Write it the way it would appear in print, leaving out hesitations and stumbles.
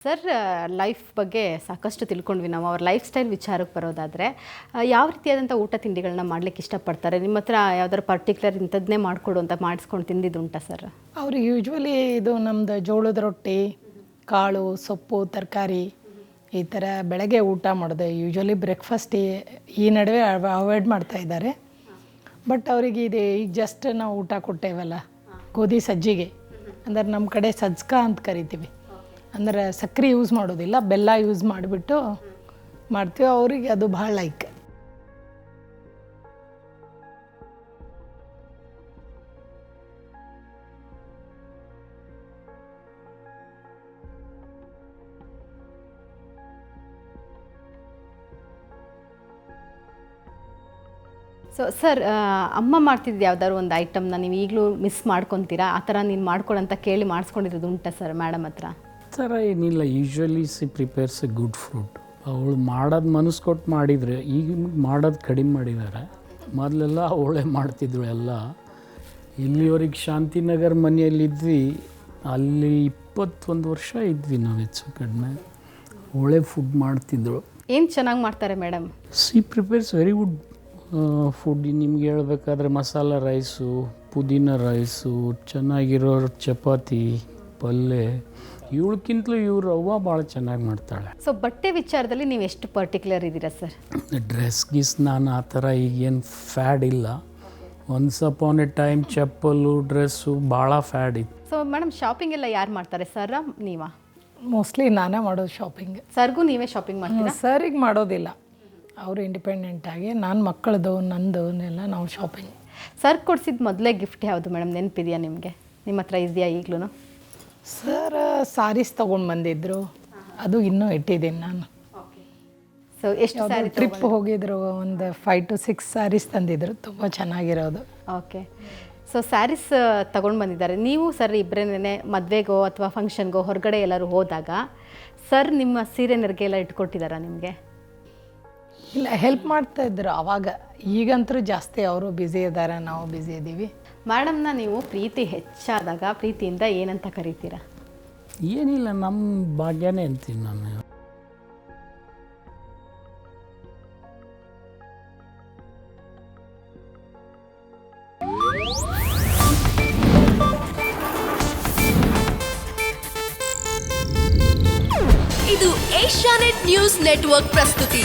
Sir, life ಬಗ್ಗೆ ಸಾಕಷ್ಟು ತಿಳ್ಕೊಂಡ್ವಿ ನಾವು. ಅವ್ರ ಲೈಫ್ ಸ್ಟೈಲ್ ವಿಚಾರಕ್ಕೆ ಬರೋದಾದರೆ ಯಾವ ರೀತಿಯಾದಂಥ ಊಟ ತಿಂಡಿಗಳನ್ನ ಮಾಡ್ಲಿಕ್ಕೆ ಇಷ್ಟಪಡ್ತಾರೆ? ನಿಮ್ಮ ಹತ್ರ ಯಾವ್ದಾದ್ರು ಪರ್ಟಿಕ್ಯುಲರ್ ಇಂಥದ್ದನ್ನೇ ಮಾಡಿಕೊಡು ಅಂತ ಮಾಡಿಸ್ಕೊಂಡು ತಿಂದಿದ್ದುಂಟಾ ಸರ್? ಅವರು ಯೂಶ್ವಲಿ ಇದು ನಮ್ಮದು ಜೋಳದ ರೊಟ್ಟಿ, ಕಾಳು, ಸೊಪ್ಪು, ತರಕಾರಿ ಈ ಥರ ಬೆಳಗ್ಗೆ ಊಟ ಮಾಡೋದು. ಯೂಶ್ವಲಿ ಬ್ರೇಕ್ಫಾಸ್ಟ್ ಈ ನಡುವೆ ಅವಾಯ್ಡ್ ಮಾಡ್ತಾ ಇದ್ದಾರೆ. ಬಟ್ ಅವರಿಗೆ ಇದು ಈಗ ಜಸ್ಟ್ ನಾವು ಊಟ ಕೊಟ್ಟೇವಲ್ಲ, ಗೋಧಿ ಸಜ್ಜಿಗೆ ಅಂದರೆ ನಮ್ಮ ಕಡೆ ಸಜ್ಕ ಅಂತ ಕರಿತೀವಿ. ಅಂದರೆ ಸಕ್ಕರೆ ಯೂಸ್ ಮಾಡೋದಿಲ್ಲ, ಬೆಲ್ಲ ಯೂಸ್ ಮಾಡಿಬಿಟ್ಟು ಮಾಡ್ತೀವಿ. ಅವರಿಗೆ ಅದು ಭಾಳ ಲೈಕ್. ಸೊ ಸರ್, ಅಮ್ಮ ಮಾಡ್ತಿದ್ದು ಯಾವ್ದಾದ್ರು ಒಂದು ಐಟಮ್ನ ನೀವು ಈಗಲೂ ಮಿಸ್ ಮಾಡ್ಕೊತೀರಾ? ಆ ಥರ ನೀನು ಮಾಡ್ಕೊಡಂತ ಕೇಳಿ ಮಾಡಿಸ್ಕೊಂಡಿರೋದು ಉಂಟಾ ಸರ್ ಮೇಡಮ್ ಹತ್ರ? ಥರ ಏನಿಲ್ಲ. Usually prepares A good food. ಅವಳು ಮಾಡೋದು ಮನಸ್ಸು ಕೊಟ್ಟು ಮಾಡಿದರೆ, ಈಗ ಮಾಡೋದು ಕಡಿಮೆ ಮಾಡಿದ್ದಾರೆ. ಮೊದಲೆಲ್ಲ ಅವಳೇ ಮಾಡ್ತಿದ್ರು ಎಲ್ಲ. ಇಲ್ಲಿವರೆಗೆ ಶಾಂತಿನಗರ್ ಮನೆಯಲ್ಲಿದ್ವಿ, ಅಲ್ಲಿ 21 ವರ್ಷ ಇದ್ವಿ ನಾವು ಹೆಚ್ಚು ಕಡಿಮೆ. ಅವಳೇ ಫುಡ್ ಮಾಡ್ತಿದ್ರು. ಏನು ಚೆನ್ನಾಗಿ ಮಾಡ್ತಾರೆ madam? Prepares very good food. ನಿಮ್ಗೆ ಹೇಳ್ಬೇಕಾದ್ರೆ ಮಸಾಲ ರೈಸು, ಪುದೀನ ರೈಸು, ಚೆನ್ನಾಗಿರೋ ಚಪಾತಿ, ಪಲ್ಯ. ಇವಳಕ್ಕಿಂತಲೂ ಇವ್ರು ಅವ್ವ ಭಾಳ ಚೆನ್ನಾಗಿ ಮಾಡ್ತಾಳೆ. ಸೊ ಬಟ್ಟೆ ವಿಚಾರದಲ್ಲಿ ನೀವು ಎಷ್ಟು ಪರ್ಟಿಕ್ಯುಲರ್ ಇದ್ದೀರಾ ಸರ್? ಡ್ರೆಸ್ ನಾನು ಆ ಥರ ಈಗೇನು ಫ್ಯಾಡ್ ಇಲ್ಲ. ಒನ್ಸ್ ಅಪಾನ್ ಎ ಟೈಮ್ ಚಪ್ಪಲು, ಡ್ರೆಸ್ಸು ಭಾಳ ಫ್ಯಾಡ್ ಇತ್ತು. ಸೊ ಮೇಡಮ್, ಶಾಪಿಂಗ್ ಎಲ್ಲ ಯಾರು ಮಾಡ್ತಾರೆ, ಸರ್ ನೀವಾ? ಮೋಸ್ಟ್ಲಿ ನಾನೇ ಮಾಡೋದು ಶಾಪಿಂಗ್. ಸರ್ಗೂ ನೀವೇ ಶಾಪಿಂಗ್ ಮಾಡ್ತೀರಾ? ಸರಿಗೆ ಮಾಡೋದಿಲ್ಲ, ಅವರು ಇಂಡಿಪೆಂಡೆಂಟಾಗಿ. ನಾನು ಮಕ್ಕಳದು ನಂದನ್ನೆಲ್ಲ ನಾವು ಶಾಪಿಂಗ್. ಸರ್ ಕೊಡಿಸಿದ ಮೊದಲೇ ಗಿಫ್ಟ್ ಯಾವುದು ಮೇಡಮ್, ನೆನಪಿದೆಯಾ ನಿಮಗೆ? ನಿಮ್ಮ ಹತ್ರ ಇದೆಯಾ ಈಗಲೂ? ಸರ್ ಸಾರೀಸ್ ತೊಗೊಂಡು ಬಂದಿದ್ದರು, ಅದು ಇನ್ನೂ ಇಟ್ಟಿದ್ದೀನಿ ನಾನು. ಸೊ ಎಷ್ಟು ಸ್ಯಾರಿ ಟ್ರಿಪ್ ಹೋಗಿದ್ರು, ಒಂದು 5 to 6 ಸ್ಯಾರೀಸ್ ತಂದಿದ್ರು, ತುಂಬ ಚೆನ್ನಾಗಿರೋದು. ಓಕೆ. ಸೊ ಸ್ಯಾರೀಸ್ ತೊಗೊಂಡು ಬಂದಿದ್ದಾರೆ. ನೀವು ಸರ್ ಇಬ್ಬರೇನೆ ಮದುವೆಗೋ ಅಥವಾ ಫಂಕ್ಷನ್ಗೋ ಹೊರಗಡೆ ಎಲ್ಲರೂ ಹೋದಾಗ ಸರ್ ನಿಮ್ಮ ಸೀರೆ ನೆರಿಗೆ ಎಲ್ಲ ಇಟ್ಕೊಟ್ಟಿದ್ದಾರಾ ನಿಮಗೆ? ಇಲ್ಲ, ಹೆಲ್ಪ್ ಮಾಡ್ತಾ ಇದ್ರು ಅವಾಗ. ಈಗಂತೂ ಜಾಸ್ತಿ ಅವರು ಬ್ಯುಸಿ ಇದ್ದಾರೆ, ನಾವು ಬ್ಯುಸಿ ಇದ್ದೀವಿ. ಮೇಡಮ್ನ ನೀವು ಪ್ರೀತಿ ಹೆಚ್ಚಾದಾಗ ಪ್ರೀತಿಯಿಂದ ಏನಂತ ಕರಿತೀರಾ? ಏನಿಲ್ಲ, ನಮ್ಮ ಭಾಗ್ಯನೇ ಅಂತೀನಿ ನಾನು. ಇದು ಏಷ್ಯಾನೆಟ್ ನ್ಯೂಸ್ ನೆಟ್ವರ್ಕ್ ಪ್ರಸ್ತುತಿ.